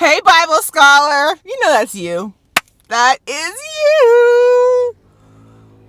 Hey, Bible scholar. You know that's you. That is you.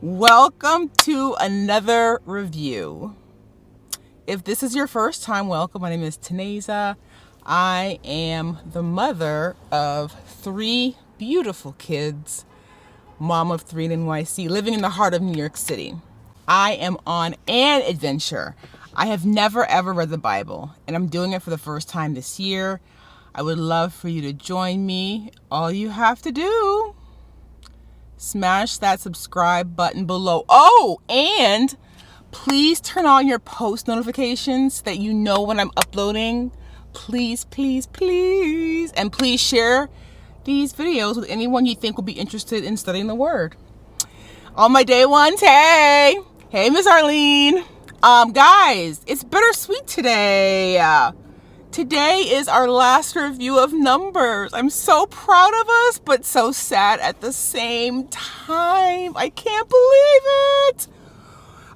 Welcome to another review. If this is your first time, welcome. My name is Taneza. I am the mother of 3 beautiful kids, mom of 3 in NYC, living in the heart of New York City. I am on an adventure. I have never ever read the Bible, and I'm doing it for the first time this year. I would love for you to join me. All you have to do, smash that subscribe button below. Oh, and please turn on your post notifications so that you know when I'm uploading. Please, please, please. And please share these videos with anyone you think will be interested in studying the Word. On my day ones, hey, Miss Arlene. Guys, it's bittersweet today. Today is our last review of Numbers. I'm so proud of us, but so sad at the same time. I can't believe it.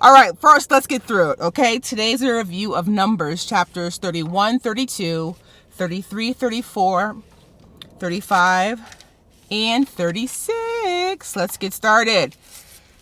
All right, first, let's get through it, okay? Today's a review of Numbers, chapters 31, 32, 33, 34, 35, and 36. Let's get started.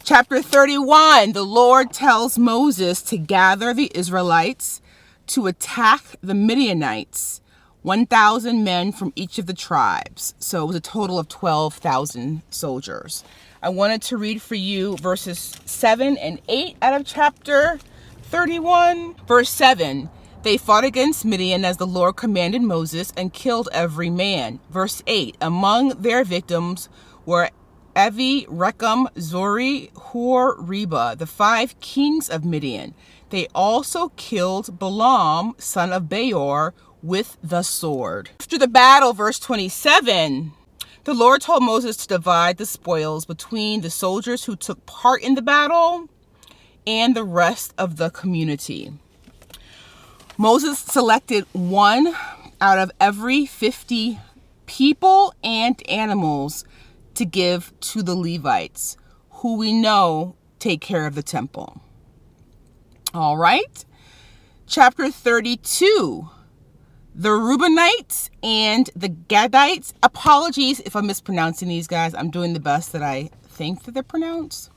Chapter 31, the Lord tells Moses to gather the Israelites to attack the Midianites, 1,000 men from each of the tribes. So it was a total of 12,000 soldiers. I wanted to read for you verses 7 and 8 out of chapter 31. Verse 7, they fought against Midian as the Lord commanded Moses and killed every man. Verse 8, among their victims were Evi, Rechem, Zori, Hor, Reba, the 5 kings of Midian. They also killed Balaam, son of Beor, with the sword. After the battle, verse 27, the Lord told Moses to divide the spoils between the soldiers who took part in the battle and the rest of the community. Moses selected 1 out of every 50 people and animals to give to the Levites, who we know take care of the temple. All right. Chapter 32, the Reubenites and the Gadites. Apologies if I'm mispronouncing these guys. I'm doing the best that I think that they're pronounced.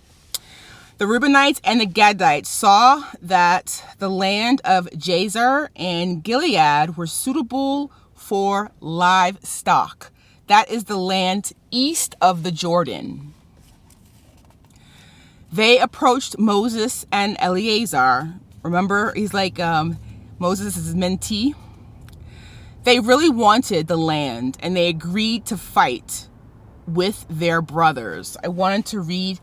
The Reubenites and the Gadites saw that the land of Jazer and Gilead were suitable for livestock. That is the land east of the Jordan. They approached Moses and Eleazar. Remember, he's like Moses' mentee. They really wanted the land, and they agreed to fight with their brothers. I wanted to read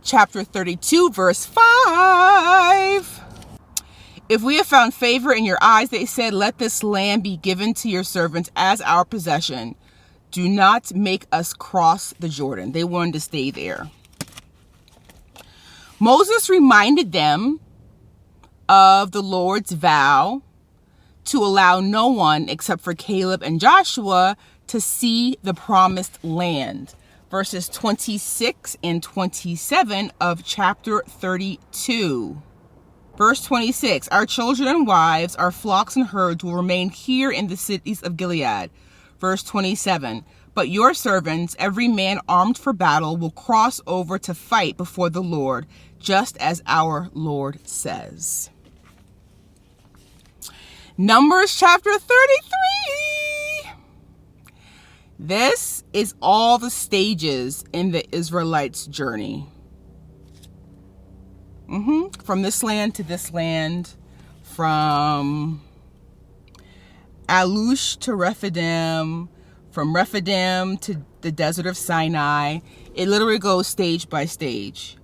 chapter 32, verse 5. If we have found favor in your eyes, they said, let this land be given to your servants as our possession. Do not make us cross the Jordan. They wanted to stay there. Moses reminded them of the Lord's vow to allow no one except for Caleb and Joshua to see the promised land. Verses 26 and 27 of chapter 32. Verse 26, our children and wives, our flocks and herds will remain here in the cities of Gilead. Verse 27, but your servants, every man armed for battle, will cross over to fight before the Lord, just as our Lord says. Numbers chapter 33. This is all the stages in the Israelites' journey. From this land to this land, from Alush to Rephidim, from Rephidim to the desert of Sinai. It literally goes stage by stage.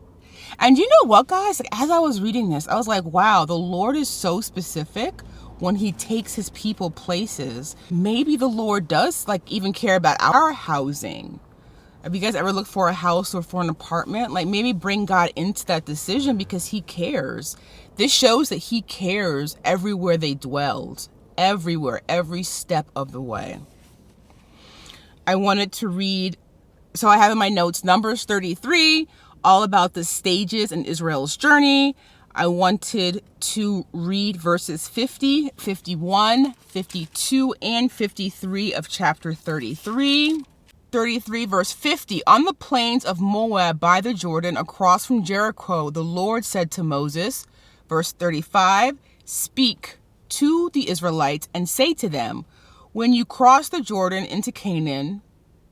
And you know what, guys? As I was reading this, I was like, wow, the Lord is so specific when he takes his people places. Maybe the Lord does even care about our housing. Have you guys ever looked for a house or for an apartment? Maybe bring God into that decision because he cares. This shows that he cares everywhere they dwelled. Everywhere, every step of the way. I wanted to read, so I have in my notes, Numbers 33, all about the stages in Israel's journey. I wanted to read verses 50, 51, 52, and 53 of chapter 33. 33 verse 50, on the plains of Moab by the Jordan across from Jericho, the Lord said to Moses. Verse 35, speak to the Israelites and say to them, when you cross the Jordan into Canaan.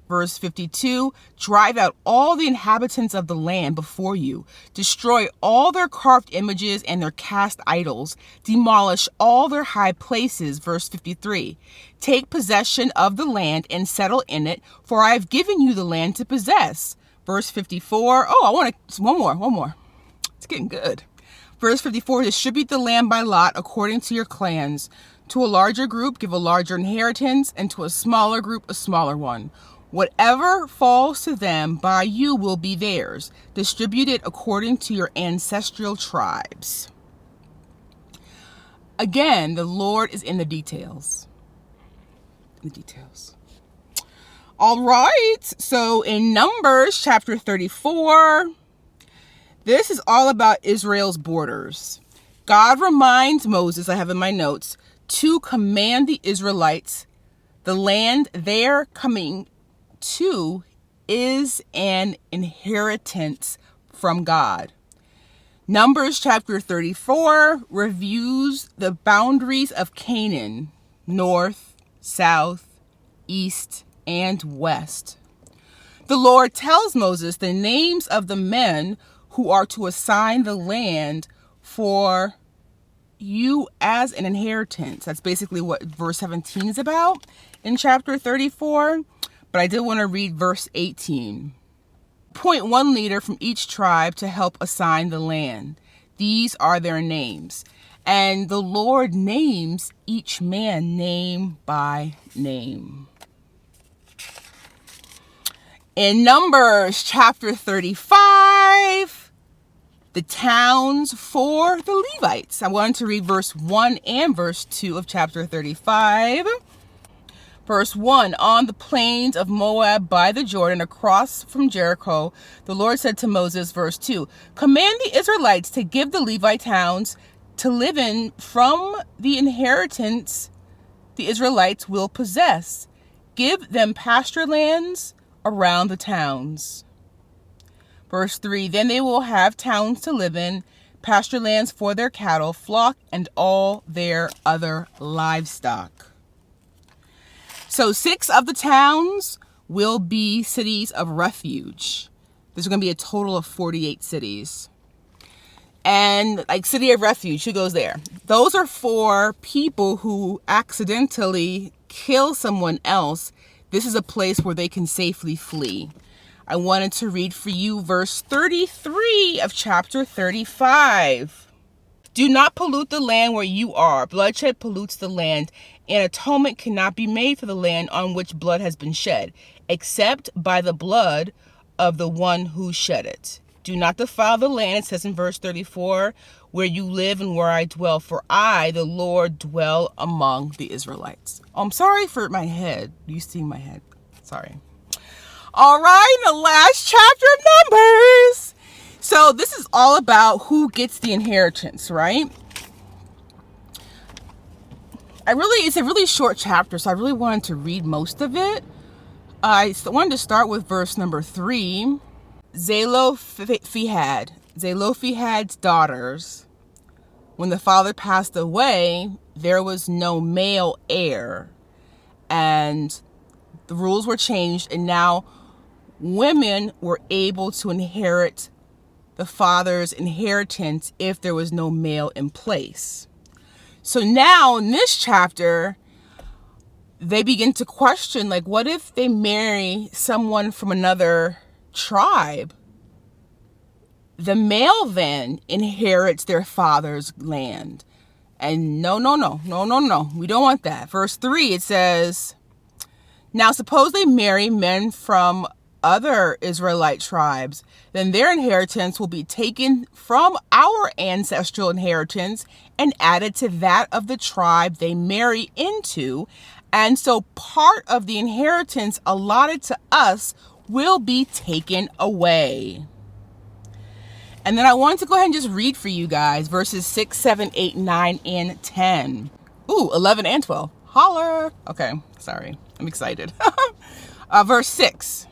Verse 52, drive out all the inhabitants of the land before you. Destroy all their carved images and their cast idols. Demolish all their high places. Verse 53, take possession of the land and settle in it, for I have given you the land to possess. Verse 54, one more. It's getting good. Verse 54, distribute the land by lot according to your clans. To a larger group, give a larger inheritance, and to a smaller group, a smaller one. Whatever falls to them by you will be theirs. Distribute it according to your ancestral tribes. Again, the Lord is in the details. All right. So in Numbers chapter 34, this is all about Israel's borders. God reminds Moses, I have in my notes, to command the Israelites, the land they're coming to is an inheritance from God. Numbers chapter 34 reviews the boundaries of Canaan, north, south, east, and west. The Lord tells Moses the names of the men who are to assign the land for you as an inheritance. That's basically what verse 17 is about in chapter 34. But I did want to read verse 18. Appoint one leader from each tribe to help assign the land. These are their names. And the Lord names each man name by name. In Numbers chapter 35, the towns for the Levites. I wanted to read verse 1 and verse 2 of chapter 35. Verse 1, on the plains of Moab by the Jordan across from Jericho, the Lord said to Moses, verse 2, command the Israelites to give the Levite towns to live in from the inheritance the Israelites will possess. Give them pasture lands around the towns. Verse 3, then they will have towns to live in, pasture lands for their cattle, flock, and all their other livestock. So 6 of the towns will be cities of refuge. There's going to be a total of 48 cities. And like city of refuge, who goes there? Those are for people who accidentally kill someone else. This is a place where they can safely flee. I wanted to read for you verse 33 of chapter 35. Do not pollute the land where you are. Bloodshed pollutes the land, and atonement cannot be made for the land on which blood has been shed, except by the blood of the one who shed it. Do not defile the land, it says in verse 34, where you live and where I dwell, for I, the Lord, dwell among the Israelites. Oh, I'm sorry for my head. You see my head. Sorry. All right, the last chapter of Numbers. So this is all about who gets the inheritance, right? It's a really short chapter, so I really wanted to read most of it. I wanted to start with verse number 3. Zelophehad's daughters. When the father passed away, there was no male heir, and the rules were changed, and now women were able to inherit the father's inheritance if there was no male in place. So now in this chapter, they begin to question, like, what if they marry someone from another tribe? The male then inherits their father's land. And no. We don't want that. Verse 3, it says, now suppose they marry men from other Israelite tribes, then their inheritance will be taken from our ancestral inheritance and added to that of the tribe they marry into. And so part of the inheritance allotted to us will be taken away. And then I wanted to go ahead and just read for you guys verses 6, 7, 8, 9, and 10. Ooh, 11 and 12. Holler. Okay, sorry. I'm excited. Verse 6.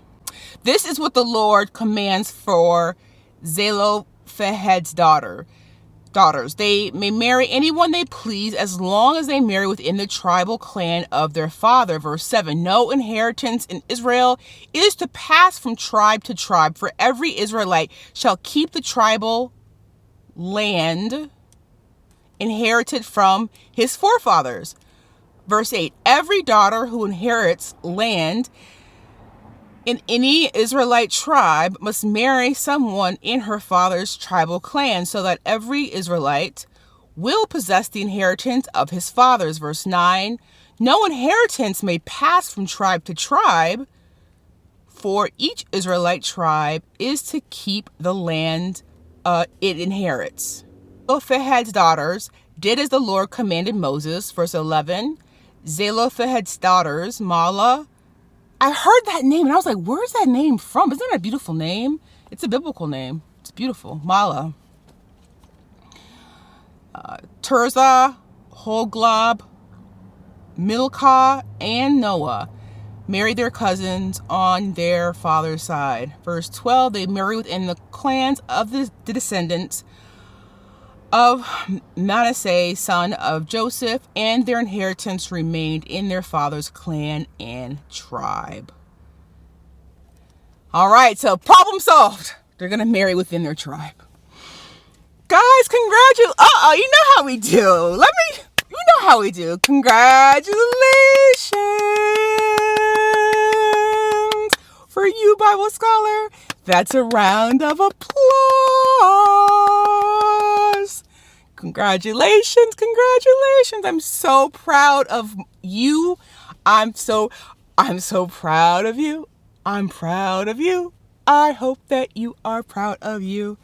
This is what the Lord commands for Zelophehad's daughters. They may marry anyone they please as long as they marry within the tribal clan of their father. Verse 7. No inheritance in Israel is to pass from tribe to tribe, for every Israelite shall keep the tribal land inherited from his forefathers. Verse 8. Every daughter who inherits land in any Israelite tribe must marry someone in her father's tribal clan, so that every Israelite will possess the inheritance of his fathers. Verse 9, no inheritance may pass from tribe to tribe, for each Israelite tribe is to keep the land it inherits. Zelophehad's daughters did as the Lord commanded Moses. Verse 11, Zelophehad's daughters, Mahlah. I heard that name and I was like, where's that name from? Isn't that a beautiful name? It's a biblical name. It's beautiful. Mahlah. Tirzah, Hoglob, Milcah, and Noah married their cousins on their father's side. Verse 12, they married within the clans of the descendants of Manasseh, son of Joseph, and their inheritance remained in their father's clan and tribe. All right, so problem solved. They're going to marry within their tribe. Guys, congratulations. You know how we do. You know how we do. Congratulations for you, Bible scholar. That's a round of applause. Congratulations. I'm so proud of you. I'm so proud of you. I'm proud of you. I hope that you are proud of you.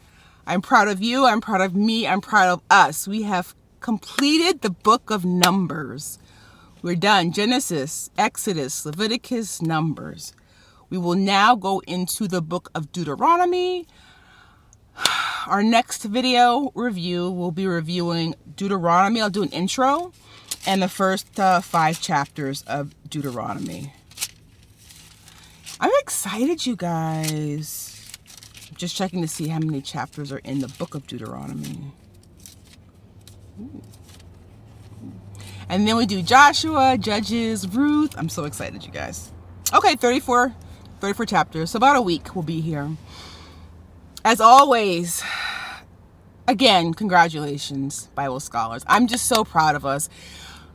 I'm proud of you. I'm proud of me. I'm proud of us. We have completed the book of Numbers. We're done. Genesis, Exodus, Leviticus, Numbers. We will now go into the book of Deuteronomy. Our next video review, we'll be reviewing Deuteronomy. I'll do an intro and the first 5 chapters of Deuteronomy. I'm excited, you guys. Just checking to see how many chapters are in the book of Deuteronomy. Ooh. And then we do Joshua, Judges, Ruth. I'm so excited, you guys. Okay, 34 chapters. So about a week we'll be here. As always, again, congratulations, Bible scholars. I'm just so proud of us.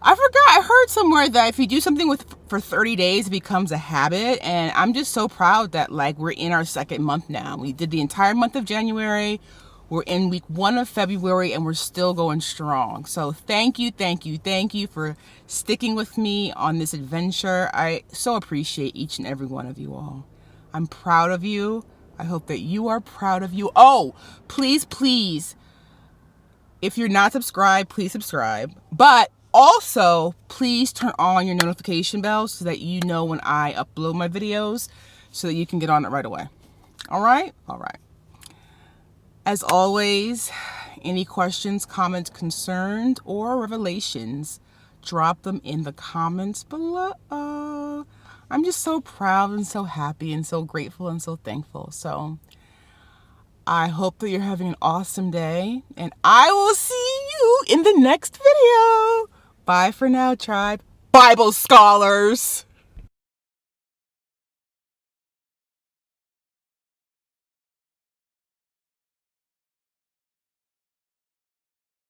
I heard somewhere that if you do something for 30 days, it becomes a habit. And I'm just so proud that we're in our second month now. We did the entire month of January. We're in week 1 of February and we're still going strong. So thank you for sticking with me on this adventure. I so appreciate each and every one of you all. I'm proud of you. I hope that you are proud of you. Oh, please, if you're not subscribed, please subscribe. But also, please turn on your notification bell so that you know when I upload my videos so that you can get on it right away. All right? All right. As always, any questions, comments, concerns, or revelations, drop them in the comments below. I'm just so proud and so happy and so grateful and so thankful. So I hope that you're having an awesome day, and I will see you in the next video. Bye for now, tribe. Bible scholars.